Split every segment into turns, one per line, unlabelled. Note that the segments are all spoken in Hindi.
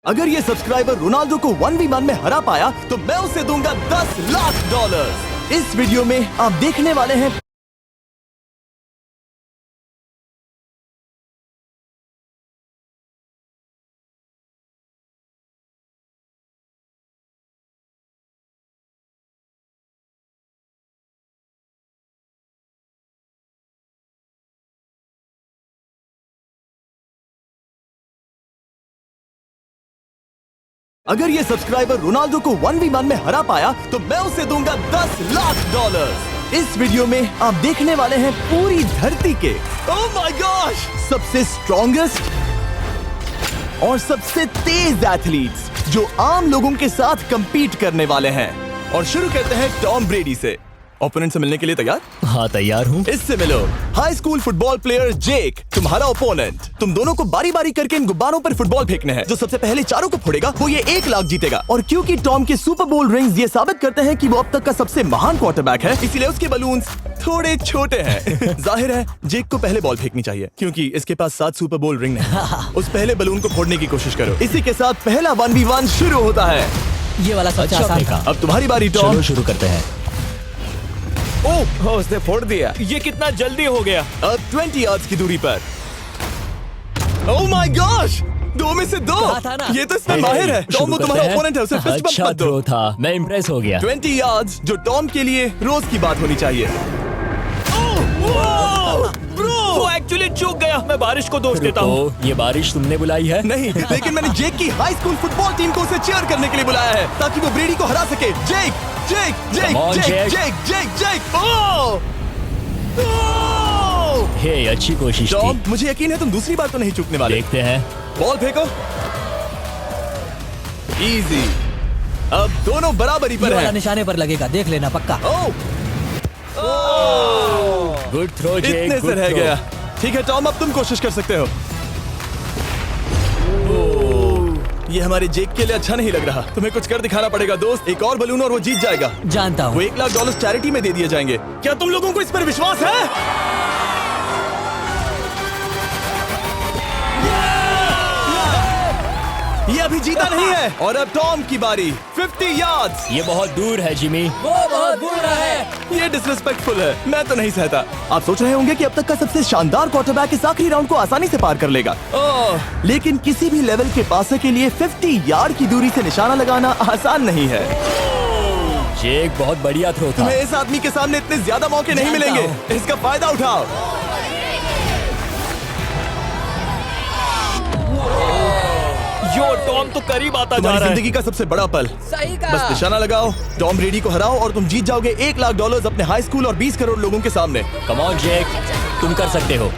अगर ये सब्सक्राइबर रोनाल्डो को 1v1 में हरा पाया तो मैं उसे दूंगा $10 लाख। इस वीडियो में आप देखने वाले हैं अगर ये सब्सक्राइबर रोनाल्डो को 1v1 में हरा पाया तो मैं उसे दूंगा $10 लाख। इस वीडियो में आप देखने वाले हैं पूरी धरती के ओह माय गॉश सबसे स्ट्रॉन्गेस्ट और सबसे तेज एथलीट्स जो आम लोगों के साथ compete करने वाले हैं। और शुरू करते हैं टॉम ब्रेडी से। ओपोनेंट से मिलने के लिए तैयार?
हाँ तैयार हूँ।
इससे मिलो। हाई स्कूल फुटबॉल प्लेयर जेक तुम्हारा ओपोनेंट। तुम दोनों को बारी बारी करके इन गुब्बारों पर फुटबॉल फेंकने हैं। जो सबसे पहले चारों को फोड़ेगा वो ये $1 लाख जीतेगा। और क्योंकि टॉम के सुपर बोल रिंग्स ये साबित करते हैं कि वो अब तक का सबसे महान क्वार्टरबैक है, इसीलिए उसके बलून्स थोड़े छोटे हैं। जाहिर है जेक को पहले बॉल फेंकनी चाहिए क्योंकि इसके पास 7 सुपर बोल रिंग नहीं। उस पहले बलून को फोड़ने की कोशिश करो। इसी के साथ पहला 1v1 शुरू होता है।
ये वाला सबसे आसान था।
अब तुम्हारी बारी टॉम।
चलो शुरू करते हैं।
ओह उसने फोड़ दिया। ये कितना जल्दी हो गया। अब 20 यार्ड्स की दूरी पर। ओह माय गॉश 2 में से 2।
कहा था ना।
ये तो इसमें माहिर है। टॉम वो तुम्हारा ओपोनेंट है, उसे फिस्ट बम्प
अच्छा
मत दो।
थ्रो था, मैं इम्प्रेस हो गया।
20 यार्ड्स जो टॉम के लिए रोज की बात होनी चाहिए।
वो एक्चुअली चूक गया। मैं बारिश को दोष देता हूँ।
ये बारिश तुमने बुलाई है?
नहीं, लेकिन मैंने जेक की हाई स्कूल फुटबॉल टीम को उसे चीयर करने के लिए बुलाया है ताकि वो ब्रेडी को हरा सके। जेक जेक जेक
Come on,
जेक
Jake.
जेक जेक जेक ओह ओह!
हे अच्छी कोशिश
टॉम
थी।
मुझे यकीन है तुम दूसरी बार तो नहीं चूकने वाले।
देखते हैं।
बॉल फेंको। इजी। अब दोनों बराबरी
ये
पर
वाला
हैं।
निशाने पर लगेगा, देख लेना पक्का।
ओह
गुड थ्रो जेक,
इतने से
गुड
रह
थ्रो।
गया। ठीक है टॉम अब तुम कोशिश कर सकते हो। ये हमारे जेक के लिए अच्छा नहीं लग रहा। तुम्हें कुछ कर दिखाना पड़ेगा दोस्त। एक और बलून और वो जीत जाएगा।
जानता
वो
हूँ।
$1 लाख चैरिटी में दे दिए जाएंगे। क्या तुम लोगों को इस पर विश्वास है? ये अभी जीता नहीं है। और अब टॉम की बारी। 50 यार्ड्स।
ये बहुत दूर है जिमी।
वो बहुत बुरा है।
ये डिसरिस्पेक्टफुल है। मैं तो नहीं सहता। आप सोच रहे होंगे कि अब तक का सबसे शानदार क्वार्टरबैक इस आखिरी राउंड को आसानी से पार कर लेगा। ओह, लेकिन किसी भी लेवल के पासे के लिए 50 यार्ड की दूरी से निशाना लगाना आसान नहीं है।
जेक बहुत बढ़िया थ्रो था।
तुम्हें इस आदमी के सामने इतने ज्यादा मौके नहीं
जानता
मिलेंगे। इसका फायदा उठाओ।
यो टॉम तो करीब आता जा
तुम्हारी
रहा है।
जिंदगी का सबसे बड़ा पल।
सही
बस
कहा।
निशाना लगाओ, टॉम ब्रेडी को हराओ और तुम जीत जाओगे $1 लाख अपने हाई स्कूल और 20 करोड़ लोगों के सामने।
कम ऑन जेक, तुम कर सकते हो।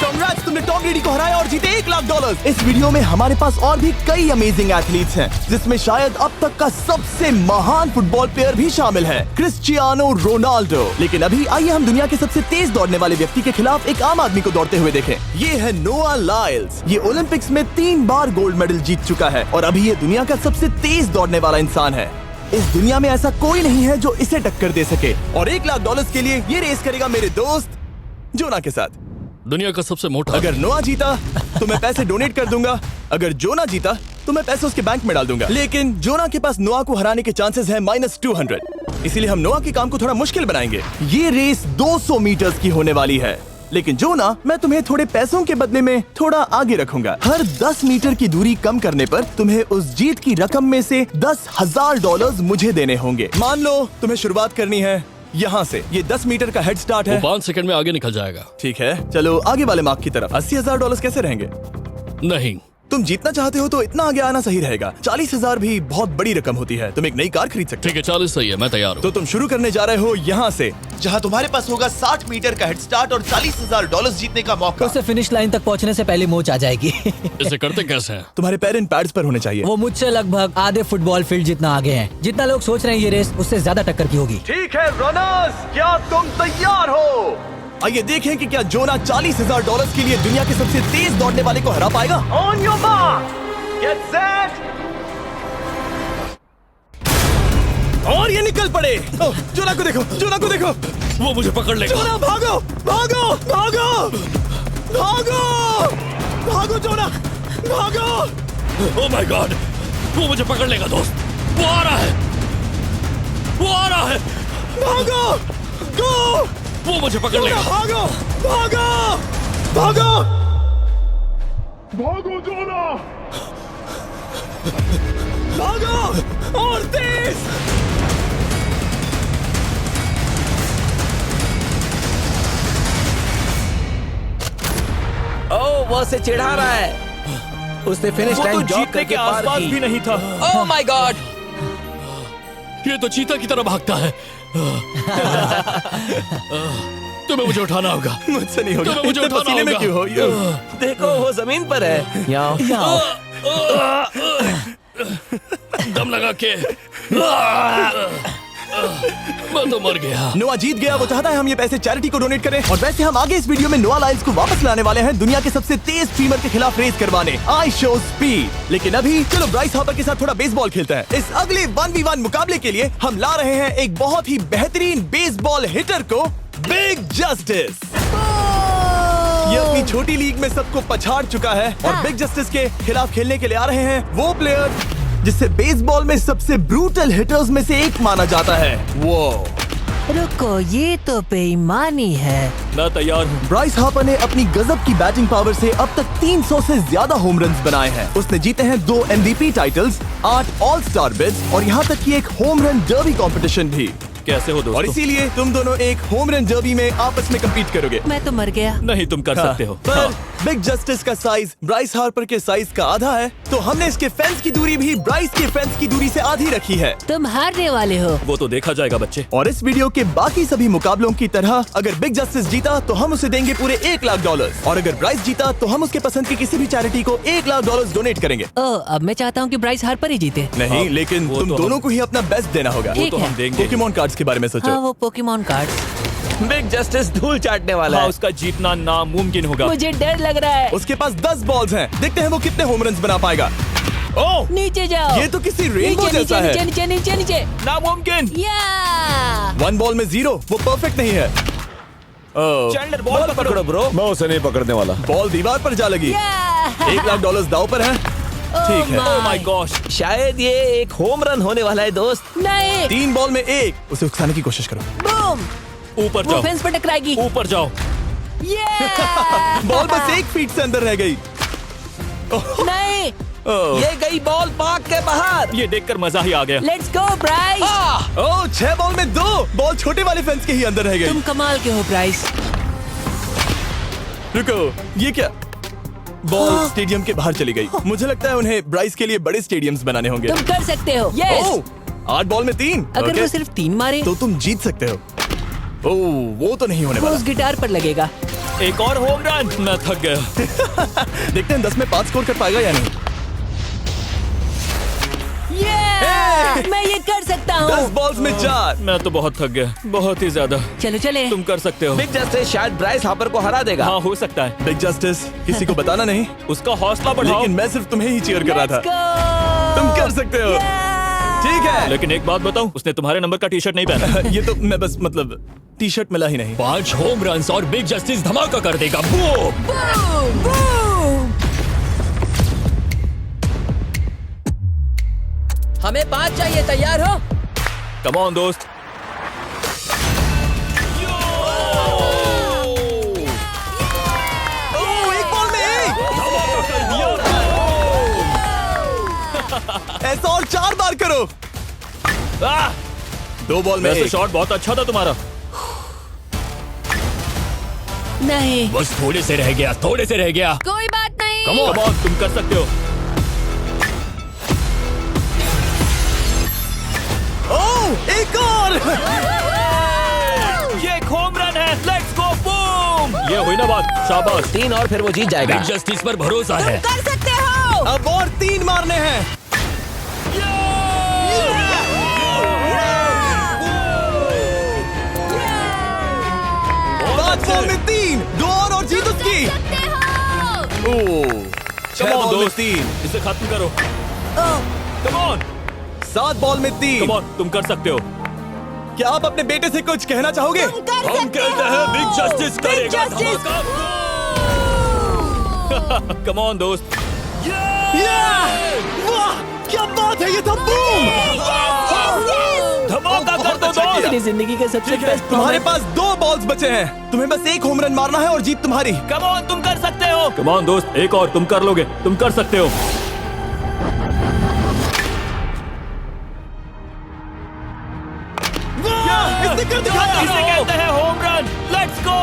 Congrats, तुमने टॉम ब्रेडी को हराया और जीते $1 लाख। इस वीडियो में हमारे पास और भी कई अमेजिंग एथलीट्स हैं, जिसमें शायद अब तक का सबसे महान फुटबॉल प्लेयर भी शामिल है, क्रिस्टियानो रोनाल्डो। लेकिन अभी आइए हम दुनिया के सबसे तेज दौड़ने वाले व्यक्ति के खिलाफ एक आम आदमी को दौड़ते हुए देखें। ये है नोआ लाइल्स। ये ओलंपिक्स में 3 बार गोल्ड मेडल जीत चुका है और अभी ये दुनिया का सबसे तेज दौड़ने वाला इंसान है। इस दुनिया में ऐसा कोई नहीं है जो इसे टक्कर दे सके। और $1 लाख के लिए ये रेस करेगा मेरे दोस्त जोना के साथ।
दुनिया का सबसे मोटा।
अगर नोआ जीता तो मैं पैसे डोनेट कर दूंगा। अगर जोना जीता तो मैं पैसे उसके बैंक में डाल दूंगा। लेकिन जोना के पास नोआ को हराने के चांसेस हैं -200। इसीलिए हम नोआ के काम को थोड़ा मुश्किल बनाएंगे। ये रेस 200 मीटर्स की होने वाली है। लेकिन जोना, मैं तुम्हें थोड़े पैसों के बदले में थोड़ा आगे रखूंगा। हर 10 मीटर की दूरी कम करने पर तुम्हें उस जीत की रकम में से $10,000 मुझे देने होंगे। मान लो तुम्हें शुरुआत करनी है यहाँ से। ये 10 मीटर का हेड स्टार्ट है।
5 सेकंड में आगे निकल जाएगा।
ठीक है, चलो आगे वाले मार्क की तरफ। $80,000 कैसे रहेंगे?
नहीं,
तुम जीतना चाहते हो तो इतना आगे आना सही रहेगा। 40,000 भी बहुत बड़ी रकम होती है। तुम एक नई कार खरीद सकते
ठीक है 40 सही है, मैं तैयार
हो।
हूँ।
तो तुम शुरू करने जा रहे हो यहाँ से, जहाँ तुम्हारे पास होगा 60 मीटर का हेड स्टार्ट और $40,000 जीतने का मौका।
उसे फिनिश लाइन तक पहुँचने से पहले मोच आ जाएगी।
इसे करते कैसे हैं?
तुम्हारे पैर इन पैड्स पर होने चाहिए।
वो मुझसे लगभग आधे फुटबॉल फील्ड जितना आगे हैं। जितना लोग सोच रहे हैं ये रेस उससे ज्यादा टक्कर की होगी।
ठीक है रनर्स, क्या तुम तैयार हो? आइए देखें कि क्या जोना $40,000 के लिए दुनिया के सबसे तेज दौड़ने वाले को हरा पाएगा। On your mark, get set, और ये निकल पड़े। जोना को देखो, जोना को देखो।
वो मुझे पकड़ लेगा।
जोना भागो, भागो, भागो, भागो, भागो जोना, भागो।
ओह माय गॉड, वो मुझे पकड़ लेगा दोस्त। वो आ रहा है, वो आ रहा है।
भागो, गो।
वो मुझे पकड़ लेगा।
भागो, भागो, भागो,
भागो जोना।
भागो और तेज।
ओह, वो उसे चिढ़ा रहा है। उसने फिनिश
वो तो
लाइन जॉब
जीतने
करके
के
पार
आसपास
की।
भी नहीं था।
Oh my God.
ये तो चीता की तरह भागता है। तुम्हें मुझे उठाना होगा।
मुझसे नहीं होगा।
तुम्हें मुझे
इतने
उठाना
पसीने में
होगा।
क्यों हो?
देखो वो जमीन पर है। यहाँ
दम लगा के। मैं तो मर गया।
नोआ जीत गया। वो चाहता है हम ये पैसे चैरिटी को डोनेट करें। और वैसे हम आगे इस वीडियो में नोआ लाइल्स को वापस लाने वाले हैं दुनिया के सबसे तेज स्ट्रीमर के खिलाफ रेस करवाने। I show speed. लेकिन अभी चलो ब्राइस हापर के साथ थोड़ा बेसबॉल खेलते हैं। इस अगले 1v1 मुकाबले के लिए हम ला रहे हैं एक बहुत ही बेहतरीन बेसबॉल हिटर को, बिग जस्टिस। ये अपनी छोटी लीग में सबको पछाड़ चुका है और बिग जस्टिस के खिलाफ खेलने के लिए आ रहे हैं वो प्लेयर जिसे बेसबॉल में सबसे ब्रूटल हिटर्स में से एक माना जाता है। वो
रुको, ये तो बेईमानी है।
मैं तैयार हूँ।
ब्राइस हापर ने अपनी गजब की बैटिंग पावर से अब तक 300 से ज्यादा होम रन्स बनाए हैं। उसने जीते हैं 2 MVP titles, 8 all star bids और यहाँ तक कि एक होम रन डर्बी कंपटीशन भी।
कैसे हो
और
दोस्तों?
इसीलिए तुम दोनों एक होम रन डर्बी में आपस में कम्पीट करोगे।
मैं तो मर गया।
नहीं, तुम कर सकते हो।
पर बिग जस्टिस का साइज ब्राइस हार्पर के साइज का आधा है, तो हमने इसके फेंस की दूरी भी ब्राइस के फेंस की दूरी से आधी रखी है।
तुम हारने वाले हो।
वो तो देखा जाएगा बच्चे।
और इस वीडियो के बाकी सभी मुकाबलों की तरह अगर बिग जस्टिस जीता तो हम उसे देंगे पूरे $1 लाख और अगर ब्राइस जीता तो हम उसके पसंद की किसी भी चैरिटी को $1 लाख डोनेट करेंगे।
ओह, अब मैं चाहता हूँ कि ब्राइस हार्पर ही जीते।
नहीं,
हाँ,
लेकिन
वो
तुम
तो
दोनों
हम-
को ही अपना बेस्ट देना होगा।
वो
ठीक
तो
है।
हम देंगे।
पोकेमॉन कार्ड्स के बारे में सोचो।
हाँ, वो पोकेमॉन कार्ड।
बिग जस्टिस धूल चाटने वाला
हाँ,
है।
उसका जीतना नामुमकिन होगा।
मुझे डर लग रहा है।
उसके पास 10 बॉल्स हैं। देखते हैं वो कितने होम रन्स बना पाएगा। ओह,
नीचे जाओ।
ये तो किसी रेनबो
नीचे
जैसा
नीचे
है।
नीचे नीचे नीचे।
नामुमकिन।
या
1 बॉल में 0, वो परफेक्ट नहीं है।
चैंडलर बॉल
बॉल पकड़ो ब्रो।
मैं उसे नहीं पकड़ने वाला।
बॉल दीवार पर जा लगी। $1 लाख दाव पर है। ठीक है।
Oh my gosh.
शायद ये एक होम रन होने वाला है दोस्त।
नहीं।
3 बॉल में 1, उसे उकसाने की कोशिश करो।
बूम।
ऊपर
वो
जाओ,
फेंस पर टकराएगी।
ऊपर जाओ।
बॉल बस 1 फीट से अंदर रह गई।
नहीं।
ये गई बॉल पार्क के बाहर।
ये देखकर मजा ही आ गया।
Let's go Bryce.
Oh, 6 ball में 2, बॉल छोटे वाले फेंस के ही अंदर रह गई।
तुम कमाल के हो ब्राइस।
रुको, ये क्या? बॉल स्टेडियम के बाहर चली गई। मुझे लगता है उन्हें ब्राइस के लिए बड़े स्टेडियम्स बनाने होंगे।
तुम कर सकते हो। यस।
ओह, 8 बॉल में 3।
अगर
ओके,
वो सिर्फ 3 मारे
तो तुम जीत सकते हो। ओह, वो तो नहीं होने
वो
वाला।
उस गिटार पर लगेगा।
एक और होम रन। मैं थक गया।
देखते हैं 10 में 5 स्कोर कर पाएगा या नहीं।
मैं ये कर सकता
10
हूँ।
बॉल्स में 4।
मैं तो बहुत थक गया, बहुत ही ज्यादा।
चलो चले।
तुम कर सकते हो।
बिग जस्टिस शायद ब्राइस हापर को हरा देगा।
हाँ, हो सकता है।
बिग जस्टिस किसी को बताना नहीं,
उसका हौसला बढ़ाओ।
लेकिन मैं सिर्फ तुम्हें ही चीयर कर रहा
Let's
था।
go!
तुम कर सकते हो। ठीक है।
लेकिन एक बात बताऊं, उसने तुम्हारे नंबर का टी शर्ट नहीं पहना।
ये तो मैं बस मतलब टी शर्ट मिला ही नहीं।
5 होम रन्स और बिग जस्टिस धमाका कर देगा। बूम।
Boom! Boom! हमें 5 चाहिए। तैयार हो?
कम ऑन दोस्त।
ओह, 1 बॉल में 1।
धमाका कर दिया।
ऐसा और 4 बार करो।
आह!
2 बॉल में
वैसे
1।
शॉट बहुत अच्छा था तुम्हारा।
नहीं।
बस थोड़े से रह गया, थोड़े से रह गया।
कोई बात नहीं।
कम ऑन, तुम कर सकते हो।
ओह, एक और।
ये एक होम रन है। Let's go boom. ये हुई ना बात। शाबाश।
3 और फिर वो जीत जाएगा।
बिग जस्टिस पर भरोसा है।
कर सकते हो।
अब और 3 मारने हैं। 5 बॉल में 3, 2 और जीत उसकी। ओह, 6
Come on,
बॉल में
दोस्त।
3,
इसे खत्म करो। Come on.
7 बॉल में 3।
कम ऑन, तुम कर सकते हो।
क्या आप अपने बेटे से कुछ कहना चाहोगे?
हम कहते हैं बिग जस्टिस करेगा धमाका। कम ऑन दोस्त।
वाह क्या बात है, ये था बूम।
धमाका कर दो दोस्त।
मेरी जिंदगी का सबसे
ठीक है,
बेस्ट
तुम्हारे पास 2 बॉल्स बचे हैं, तुम्हें बस 1 होम रन मारना है और जीत तुम्हारी।
कम ऑन, तुम कर सकते हो।
कम ऑन दोस्त, एक और, तुम कर लोगे, तुम कर सकते हो।
इसने कर दिखाया।
इसे कहते हैं होम रन। Let's go.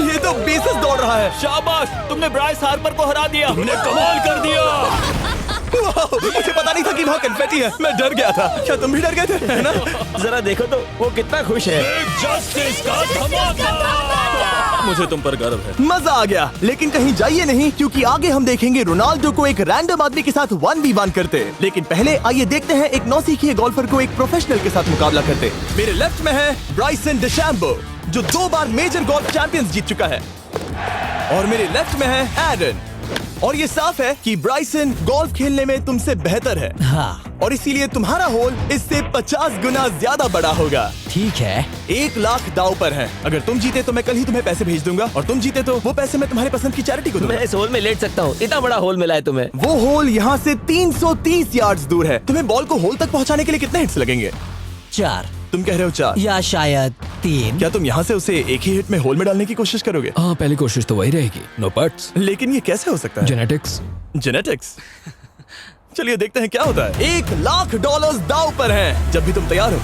ये तो बेसिस दौड़ रहा है।
शाबाश, तुमने ब्राइस हार्पर को हरा दिया।
तुमने कमाल कर दिया।
वाह, मुझे पता नहीं था कि वहाँ कन्फेटी है, मैं डर गया था। क्या तुम भी डर गए थे, है ना?
जरा देखो तो वो कितना खुश है।
बिग जस्टिस का धमाका। मुझे तुम पर गर्व है।
मजा आ गया, लेकिन कहीं जाइए नहीं, क्योंकि आगे हम देखेंगे रोनाल्डो को एक रैंडम आदमी के साथ 1v1 करते। लेकिन पहले आइए देखते हैं एक नौसिखिए गोल्फर को एक प्रोफेशनल के साथ मुकाबला करते। मेरे लेफ्ट में है ब्राइसन डेशैम्बो, जो 2 बार मेजर गोल्फ चैंपियंस जीत चुका है, और मेरे लेफ्ट में है एरन। और ये साफ है कि ब्राइसन गोल्फ खेलने में तुमसे बेहतर है,
हाँ
और इसीलिए तुम्हारा होल इससे 50 गुना ज्यादा बड़ा होगा।
ठीक है।
1 लाख दाव पर है। अगर तुम जीते तो मैं कल ही तुम्हें पैसे भेज दूंगा, और तुम जीते तो वो पैसे मैं तुम्हारे पसंद की चैरिटी को दूंगा।
मैं इस होल में लेट सकता हूँ, इतना बड़ा होल मिला है तुम्हें।
वो होल यहाँ से 330 यार्ड्स दूर है। तुम्हें बॉल को होल तक पहुँचाने के लिए कितने हिट्स लगेंगे?
4
तुम कह रहे हो 4?
या शायद 3।
क्या तुम यहाँ से उसे एक ही हिट में होल में डालने की कोशिश करोगे?
हाँ, पहली कोशिश तो वही रहेगी। No buts.
लेकिन ये कैसे हो सकता है?
जेनेटिक्स।
जेनेटिक्स। चलिए देखते हैं क्या होता है। $1 लाख दाव पर हैं, जब भी तुम तैयार हो।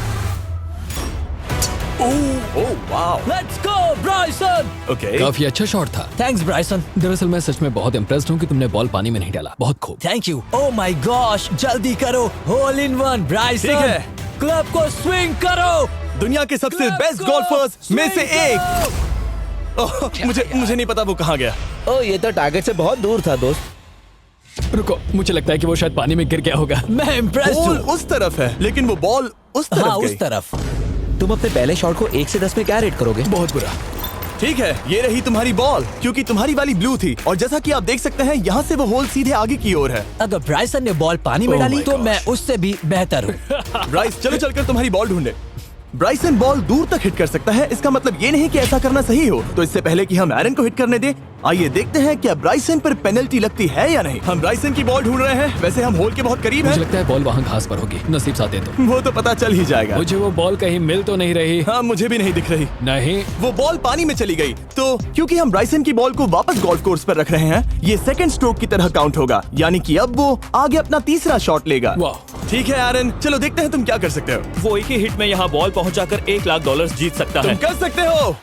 Oh wow,
let's go Bryson.
Okay.
काफी अच्छा शॉट था।
Thanks Bryson.
दरअसल मैं सच में बहुत इम्प्रेस्ड हूँ कि तुमने बॉल पानी में नहीं डाला। बहुत खूब।
Thank you. Oh my gosh, जल्दी करो, होल इन 1 ब्राइसन।
ठीक है।
क्लब को स्विंग करो।
दुनिया के सबसे बेस्ट गोल्फर्स में से एक। ओह, मुझे नहीं पता वो कहाँ गया।
ओ ये तो टारगेट से बहुत दूर था दोस्त।
रुको, मुझे लगता है कि वो शायद पानी में गिर गया होगा।
मैं इम्प्रेस्ड
बॉल
हूँ।
उस तरफ है, लेकिन वो बॉल उस तरफ
हाँ
गई।
उस तरफ।
तुम अपने पहले शॉट को 1 से 10 में क्या रेट करोगे?
बहुत बुरा।
ठीक है, ये रही तुम्हारी बॉल, क्योंकि तुम्हारी वाली ब्लू थी, और जैसा कि आप देख सकते हैं यहाँ से वो होल सीधे आगे की ओर है।
अगर ब्राइसन ने बॉल पानी में
Oh
डाली
my
तो
gosh.
मैं उससे भी बेहतर हूँ।
ब्राइस, चलो चलकर तुम्हारी बॉल ढूंढे। ब्राइसन बॉल दूर तक हिट कर सकता है, इसका मतलब ये नहीं कि ऐसा करना सही हो। तो इससे पहले कि हम एरन को हिट करने दें, आइए देखते हैं क्या ब्राइसन पर पेनल्टी लगती है या नहीं। हम ब्राइसन की बॉल ढूंढ रहे हैं, वैसे हम होल के बहुत करीब
मुझे
हैं।
लगता है बॉल वहाँ घास पर होगी। नसीब साथ दे तो।
वो तो पता चल ही जाएगा।
मुझे वो बॉल कहीं मिल तो नहीं रही।
हाँ, मुझे भी नहीं दिख रही।
नहीं।
वो बॉल पानी में चली गई। तो क्योंकि हम ब्राइसन की बॉल को वापस गोल्फ कोर्स पर रख रहे हैं, ये सेकंड स्ट्रोक की तरह काउंट होगा, यानी कि अब वो आगे अपना तीसरा शॉट लेगा।
वाह।
ठीक है एरन, चलो देखते हैं तुम क्या कर सकते हो।
वो एक ही हिट में यहाँ बॉल पहुँचाकर $1 लाख जीत सकता
तुम
है।
कर सकते हो।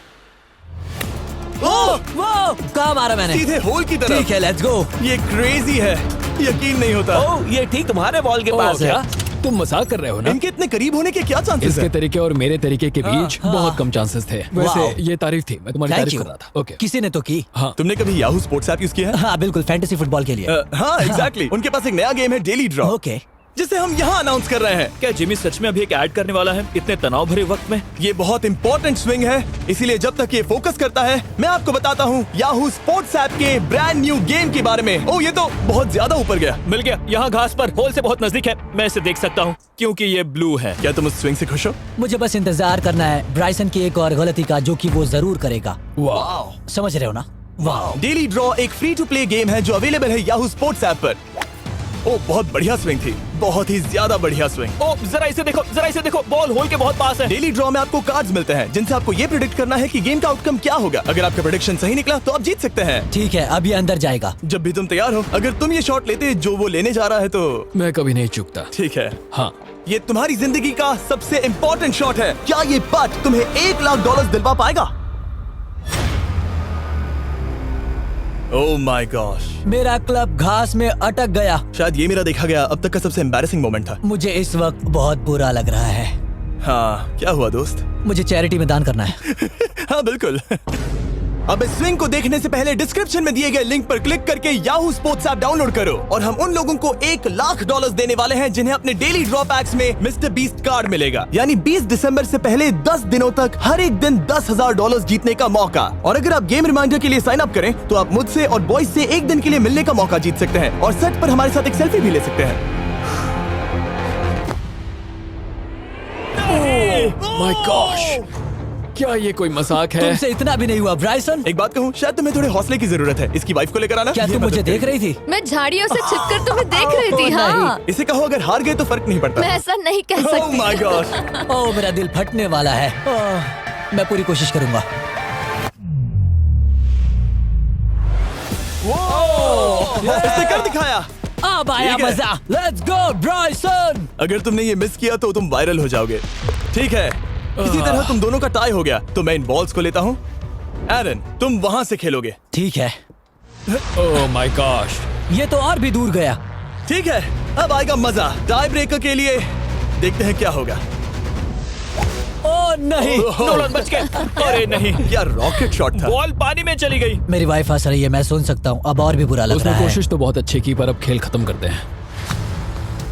ओह,
वो कहाँ मारा मैंने?
सीधे होल की तरफ।
ठीक है, लेट्स गो।
ये क्रेजी है, यकीन नहीं होता।
ओ ये ठीक तुम्हारे बॉल के पास है।
क्या? तुम मजाक कर रहे हो ना?
इनके इतने करीब होने के क्या चांसेस
इसके
हैं?
तरीके और मेरे तरीके के बीच
हाँ।
बहुत कम चांसेस थे। वैसे
वाओ।
ये तारीफ थी, मैं तुम्हारी
थैंक
तारीफ
यू।
कर रहा था। ओके।
किसी ने तो की।
हाँ।
तुमने कभी याहू स्पोर्ट्स ऐप यूज किया है?
हाँ बिल्कुल, फैंटेसी फुटबॉल के लिए।
हाँ एग्जैक्टली। उनके पास एक नया गेम है, डेली ड्रॉ,
ओके।
जिसे हम यहाँ अनाउंस कर रहे हैं।
क्या जिमी सच में अभी एक ऐड करने वाला है इतने तनाव भरे वक्त में?
ये बहुत इंपॉर्टेंट स्विंग है, इसीलिए जब तक ये फोकस करता है, मैं आपको बताता हूँ याहू स्पोर्ट्स ऐप के ब्रांड न्यू गेम के बारे में। ओह, ये तो बहुत ज्यादा ऊपर गया।
मिल गया, यहाँ घास पर होल से बहुत नजदीक है। मैं इसे देख सकता हूँ क्योंकि ये ब्लू है।
क्या तुम उस स्विंग से खुश हो?
मुझे बस इंतजार करना है ब्राइसन की एक और गलती का, जो कि वो जरूर करेगा।
वाह।
समझ रहे हो ना? वाह।
डेली ड्रॉ एक फ्री टू प्ले गेम है जो अवेलेबल है याहू स्पोर्ट्स ऐप पर। ओह, बहुत बढ़िया स्विंग थी, बहुत ही ज्यादा बढ़िया स्विंग।
ओ जरा इसे देखो, बॉल होल के बहुत पास है।
डेली ड्रॉ में आपको कार्ड्स मिलते हैं, जिनसे आपको ये प्रेडिक्ट करना है कि गेम का आउटकम क्या होगा। अगर आपका प्रेडिक्शन सही निकला तो आप जीत सकते हैं।
ठीक है, अब ये अंदर जाएगा।
जब भी तुम तैयार हो, अगर तुम ये शॉट लेते जो वो लेने जा रहा है तो
मैं कभी नहीं चूकता।
ठीक है।
हाँ।
ये तुम्हारी जिंदगी का सबसे इम्पोर्टेंट शॉट है। क्या ये पट तुम्हें $1 लाख दिलवा पाएगा? ओह माय गॉश,
मेरा क्लब घास में अटक गया।
शायद ये मेरा देखा गया अब तक का सबसे एम्बैरेसिंग मोमेंट था।
मुझे इस वक्त बहुत बुरा लग रहा है।
हाँ, क्या हुआ दोस्त?
मुझे चैरिटी में दान करना है।
हाँ बिल्कुल। अब इस स्विंग को देखने से पहले डिस्क्रिप्शन में दिए गए लिंक पर क्लिक करके याहू स्पोर्ट्स ऐप डाउनलोड करो और हम उन लोगों को $1,00,000 देने वाले हैं जिन्हें अपने डेली ड्रॉ पैक्स में मिस्टर बीस्ट कार्ड मिलेगा। यानी 20 दिसंबर से पहले 10 दिनों तक हर एक दिन $10,000 जीतने का मौका। और अगर आप गेम रिमाइंडर के लिए साइन अप करें तो आप मुझसे और बॉयज से एक दिन के लिए मिलने का मौका जीत सकते हैं और सेट पर हमारे साथ एक सेल्फी भी ले सकते हैं।
माय गॉश, क्या ये कोई मजाक है?
तुमसे इतना भी नहीं हुआ ब्राइसन।
एक बात कहूँ, शायद तुम्हें थोड़े हौसले की जरूरत है। इसकी वाइफ को लेकर आना।
क्या
ये
तुम मुझे
मदद
देख
करेगी।
रही थी?
मैं झाड़ियों से छिपकर तुम्हें देख रही थी। हाँ,
इसे कहो अगर हार गए तो फर्क नहीं पड़ता।
मैं ऐसा नहीं कह
Oh
सकती।
my gosh!
ओह मेरा दिल फटने वाला है। ओह, मैं पूरी कोशिश करूंगा।
इसने कर दिखाया।
अब आया
ठीक है।
मजा। Let's go Bryson.
अगर तुमने ये मिस किया तो तुम वायरल हो जाओगे। ठीक है, इसी तरह तुम दोनों का टाई हो गया तो मैं इन बॉल्स को लेता हूँ। एरन, तुम वहाँ से खेलोगे।
ठीक है,
ओह माय गॉश,
ये तो और भी दूर गया।
ठीक है, अब आएगा मजा। टाई ब्रेकर के लिए देखते हैं क्या होगा।
ओह नहीं,
नोलन बच गए। अरे नहीं,
क्या रॉकेट शॉट था।
बॉल पानी में चली गई।
मेरी वाइफ हंस रही है, मैं सुन सकता हूँ। अब और भी बुरा लग
उसने
रहा है।
कोशिश तो बहुत अच्छी की, पर अब खेल खत्म करते हैं।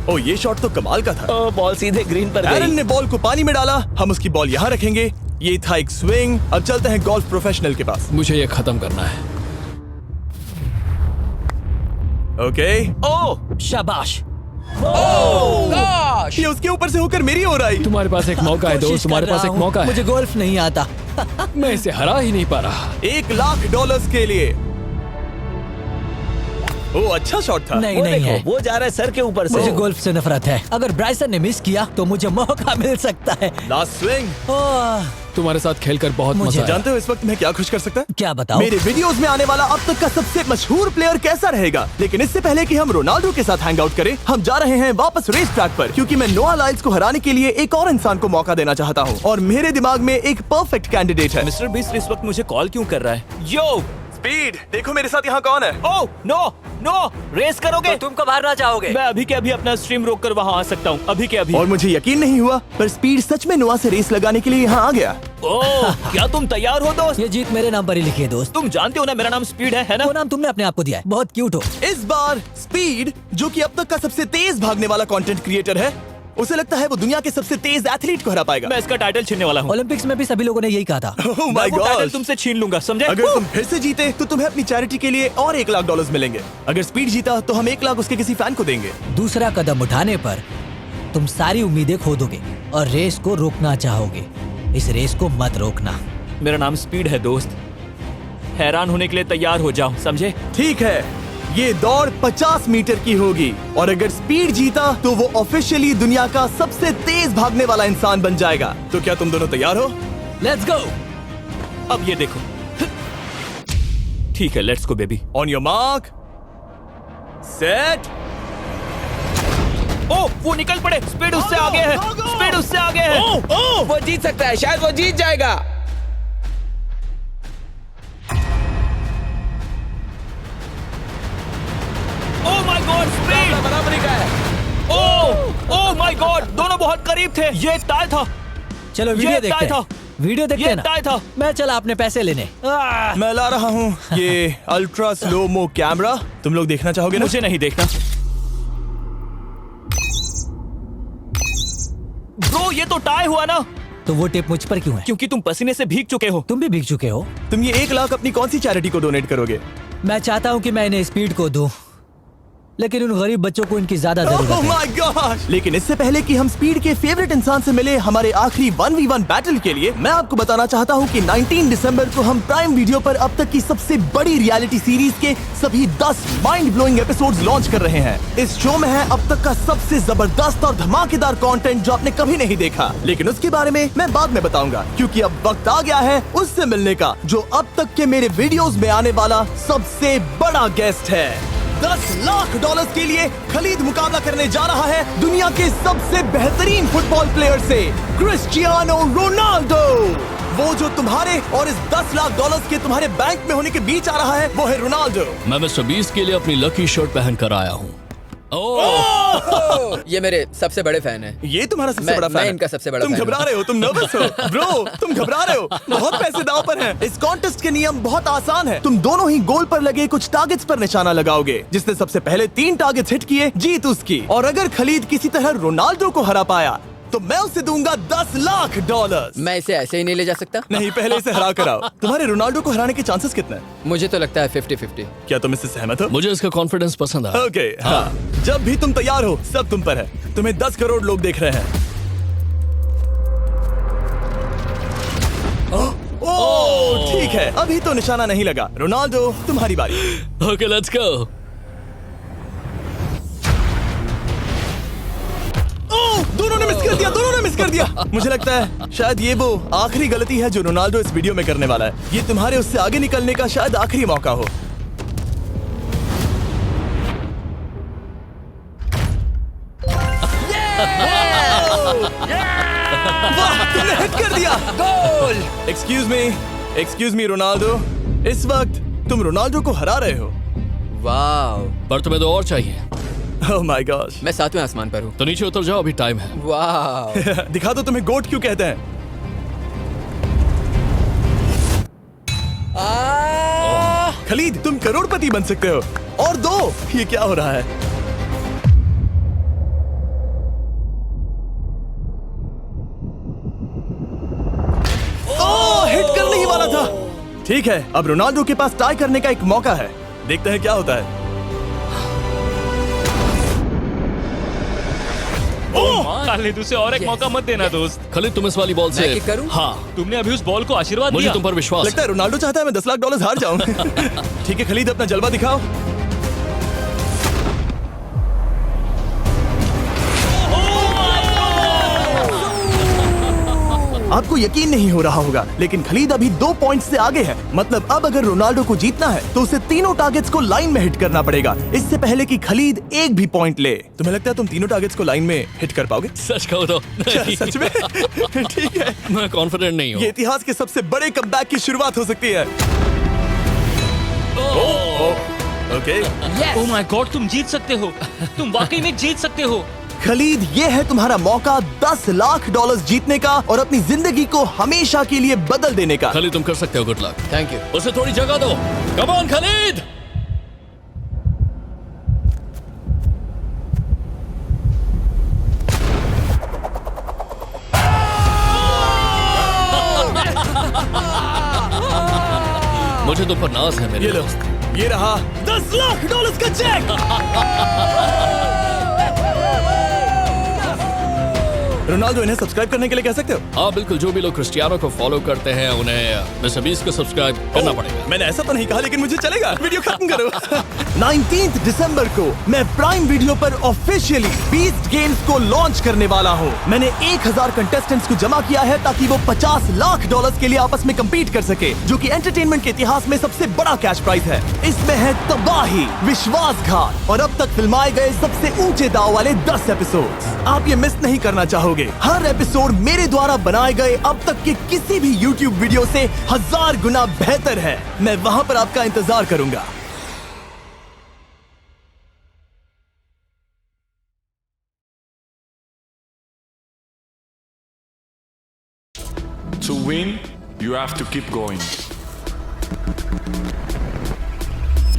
ओ, ये शॉट तो कमाल का था।
बॉल सीधे ग्रीन पर
एरन
गई।
ने बॉल को पानी में डाला, हम उसकी बॉल यहाँ रखेंगे। ये था एक स्विंग। अब चलते हैं गोल्फ प्रोफेशनल के पास।
मुझे ये खत्म करना है।
ओके।
ओह शाबाश।
ये उसके ऊपर से होकर मेरी ओर आई।
तुम्हारे पास एक मौका है
कोशिश
दोस्त, तुम्हारे
कर
पास
रहा
एक
हूँ।
मौका है।
मुझे गोल्फ नहीं आता।
मैं इसे हरा ही नहीं पा रहा।
$1,00,000 के लिए। ओ, अच्छा शॉट था।
नहीं
वो
नहीं
देखो,
है।
वो जा रहा है सर के ऊपर से।
मुझे गोल्फ से नफरत है। अगर ब्राइसन ने मिस किया तो मुझे मौका मिल सकता है।
Last swing.
ओह,
तुम्हारे साथ खेलकर बहुत
मुझे
मजा आया।
जानते हो इस वक्त मैं क्या खुश कर सकता है?
क्या बताओ?
मेरे वीडियोस में आने वाला अब तक का सबसे मशहूर प्लेयर कैसा रहेगा। लेकिन इससे पहले कि हम रोनाल्डो के साथ हैंग आउट करें, हम जा रहे हैं वापस रेस ट्रैक पर, क्योंकि मैं नोआ लाइल्स को हराने के लिए एक और इंसान को मौका देना चाहता हूँ और मेरे दिमाग में एक परफेक्ट कैंडिडेट है।
मिस्टर बीस्ट इस वक्त मुझे कॉल क्यों कर रहा है? यो,
स्पीड, देखो मेरे साथ यहाँ कौन है।
ओह नो नो, रेस करोगे?
तुम कब हारना चाहोगे?
मैं अभी के अभी अपना स्ट्रीम रोक कर वहाँ आ सकता हूँ। अभी के अभी।
और मुझे यकीन नहीं हुआ, पर स्पीड सच में नोआ से रेस लगाने के लिए यहाँ आ गया।
ओह, क्या तुम तैयार हो दोस्त?
ये जीत मेरे नाम पर ही लिखी है दोस्त।
तुम जानते हो ना मेरा नाम स्पीड है ना?
वो नाम तुमने अपने आप को दिया है। बहुत क्यूट हो।
इस बार स्पीड, जो कि अब तक का सबसे तेज भागने वाला कंटेंट क्रिएटर है, उसे लगता है वो दुनिया के सबसे तेज एथलीट को हरा पाएगा।
मैं इसका टाइटल छीनने वाला हूँ।
ओलंपिक्स में भी सभी लोगों ने यही कहा था।
Oh my
मैं वो टाइटल
gosh!
तुमसे छीन लूंगा, समझे?
अगर तुम फिर से जीते तो तुम्हें अपनी चैरिटी के लिए और $1,00,000 मिलेंगे। अगर स्पीड जीता तो हम 1 लाख उसके किसी फैन को देंगे।
दूसरा कदम उठाने पर तुम सारी उम्मीदें खो दोगे और रेस को रोकना चाहोगे। इस रेस को मत रोकना।
मेरा नाम स्पीड है दोस्त। हैरान होने के लिए तैयार हो जाओ, समझे?
ठीक है, ये दौड़ 50 मीटर की होगी और अगर स्पीड जीता तो वो ऑफिशियली दुनिया का सबसे तेज भागने वाला इंसान बन जाएगा। तो क्या तुम दोनों तैयार हो?
Let's go.
अब ये देखो। ठीक है, let's go baby.
On your mark, set.
Oh, वो निकल पड़े। स्पीड उससे आगे है। स्पीड उससे आगे है।
वो जीत सकता है, शायद वो जीत जाएगा।
ओह माय गॉड, स्पीड
बराबरी का है।
ओह माय गॉड, दोनों बहुत करीब थे। ये टाई था।
चलो वीडियो
ये
देखते
टाई
हैं। वीडियो देखते
ये
हैं ना।
टाई था।
मैं चला अपने पैसे लेने।
मैं ला रहा हूँ ये अल्ट्रा स्लो मो कैमरा। तुम लोग देखना चाहोगे ना?
मुझे नहीं देखना। ब्रो, ये तो टाई हुआ ना?
तो वो टिप मुझ पर क्यों है?
क्योंकि तुम पसीने से भीग चुके हो।
तुम भी भीग चुके हो।
तुम ये 1 लाख अपनी कौन सी चैरिटी को डोनेट करोगे?
मैं चाहता हूँ कि मैं इन्हें स्पीड को दूं, लेकिन उन गरीब बच्चों को इनकी ज्यादा जरूरत
Oh
है।
my gosh! लेकिन इससे पहले कि हम स्पीड के फेवरेट इंसान से मिले हमारे आखिरी 1v1 बैटल के लिए, मैं आपको बताना चाहता हूँ कि 19 दिसंबर को हम प्राइम वीडियो पर अब तक की सबसे बड़ी रियलिटी सीरीज के सभी 10 माइंड ब्लोइंग एपिसोड्स लॉन्च कर रहे हैं। इस शो में है अब तक का सबसे जबरदस्त और धमाकेदार कंटेंट जो आपने कभी नहीं देखा, लेकिन उसके बारे में मैं बाद में बताऊंगा, क्योंकि अब वक्त आ गया है उससे मिलने का जो अब तक के मेरे वीडियोस में आने वाला सबसे बड़ा गेस्ट है। $10,00,000 के लिए खलीद मुकाबला करने जा रहा है दुनिया के सबसे बेहतरीन फुटबॉल प्लेयर से, क्रिस्टियानो रोनाल्डो। वो जो तुम्हारे और इस $10,00,000 के तुम्हारे बैंक में होने के बीच आ रहा है, वो है रोनाल्डो।
मैं मिस्टर बीस्ट के लिए अपनी लकी शर्ट पहन कर आया हूँ। ओह
ये मेरे सबसे बड़े फैन है।
ये तुम्हारा सबसे
मैं-
बड़ा फैन
मैं
है।
इनका सबसे बड़ा
तुम
फैन हूं।
घबरा रहे हो, तुम नर्वस हो ब्रो, तुम घबरा रहे हो। बहुत पैसे दांव पर हैं। इस कॉन्टेस्ट के नियम बहुत आसान है। तुम दोनों ही गोल पर लगे कुछ टारगेट्स पर निशाना लगाओगे। जिसने सबसे पहले 3 टारगेट्स हिट किए जीत उसकी। और अगर खलीद किसी तरह रोनाल्डो को हरा पाया तो मैं उसे दूंगा $10 लाख।
मैं इसे ऐसे ही नहीं ले जा सकता।
नहीं, पहले इसे हरा कर आओ। तुम्हारे रोनाल्डो को हराने के चांसेस कितने हैं?
मुझे तो लगता है 50-50।
क्या तुम इससे सहमत हो?
मुझे इसका कॉन्फिडेंस पसंद आया।
ओके, हाँ। जब भी तुम तैयार हो सब तुम पर है। तुम्हें 10 करोड़ लोग देख रहे हैं। ओह, ठीक है, अभी तो निशाना नहीं लगा। रोनाल्डो, तुम्हारी बारी।
Okay let's go.
ओह, दोनों ने मिस कर दिया, दोनों ने मिस कर दिया। मुझे लगता है शायद ये वो आखिरी गलती है जो रोनाल्डो इस वीडियो में करने वाला है। ये तुम्हारे उससे आगे निकलने का शायद आखिरी मौका हो। वाह, तुमने हिट कर दिया।
गोल।
एक्सक्यूज मी रोनाल्डो, इस वक्त तुम रोनाल्डो को हरा रहे हो।
वाह,
पर तुम्हें तो और चाहिए।
Oh my God.
मैं 7वें आसमान पर हूँ।
तो नीचे उतर जाओ, अभी टाइम है।
वाह।
दिखा दो तुम्हें गोट क्यों कहते हैं। खलीद, तुम करोड़पति बन सकते हो। और 2, ये क्या हो रहा है? ओह, हिट करने ही वाला था। ठीक है, अब रोनाल्डो के पास टाई करने का एक मौका है। देखते हैं क्या होता है।
खालिद, उसे और एक मौका मत देना दोस्त।
खलीद तुम इस वाली बॉल से
मैं किक करूं?
हाँ,
तुमने अभी उस बॉल को आशीर्वाद
मुझे
दिया।
तुम पर विश्वास
लगता है रोनाल्डो चाहता है मैं $10 लाख हार जाऊं। ठीक है खलीद, अपना जलवा दिखाओ। आपको यकीन नहीं हो रहा होगा, लेकिन खलीद अभी 2 पॉइंट से आगे है। मतलब अब अगर रोनाल्डो को जीतना है तो उसे तीनों टारगेट्स को लाइन में हिट करना पड़ेगा, इससे पहले कि खलीद एक भी पॉइंट ले। तुम्हें लगता है तुम तीनों टारगेट्स को लाइन में हिट कर पाओगे?
सच कहो तो
क्या, सच में? ठीक है,
मैं कॉन्फिडेंट नहीं हूँ।
ये इतिहास के सबसे बड़े कमबैक की शुरुआत हो सकती है। ओके,
ओह माय गॉड, तुम जीत सकते हो। तुम वाकई में जीत सकते हो।
खलीद, ये है तुम्हारा मौका $10 लाख जीतने का और अपनी जिंदगी को हमेशा के लिए बदल देने का।
खलीद तुम कर सकते हो, गुड लक।
Thank you.
उसे थोड़ी जगह दो। Come on Khalid. मुझे तुम पर नाज है मेरे
ये लो,
दोस्त।
ये रहा $10 लाख का चेक। रोनाल्डो, इन्हें सब्सक्राइब करने के लिए कह सकते हो?
हाँ बिल्कुल, जो भी लोग क्रिस्टियानो को फॉलो करते हैं उन्हें मिस्टर बीस्ट को सब्सक्राइब करना पड़ेगा।
मैंने ऐसा तो नहीं कहा, लेकिन मुझे चलेगा। वीडियो खत्म करो। 19 दिसंबर को मैं प्राइम वीडियो पर ऑफिशियली बीस्ट गेम्स को लॉन्च करने वाला हूँ। मैंने 1000 कंटेस्टेंट्स को जमा किया है ताकि वो $50 लाख के लिए आपस में कम्पीट कर सके, जो कि एंटरटेनमेंट के इतिहास में सबसे बड़ा कैश प्राइज है। इसमें है तबाही, विश्वासघात और अब तक फिल्माए गए सबसे ऊंचे दाव वाले 10 एपिसोड्स। आप ये मिस नहीं करना चाहोगे। हर एपिसोड मेरे द्वारा बनाए गए अब तक के किसी भी YouTube वीडियो से 1000 गुना बेहतर है। मैं वहां पर आपका इंतजार करूंगा।
To win, you have to keep going.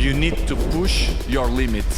You need to push your limits.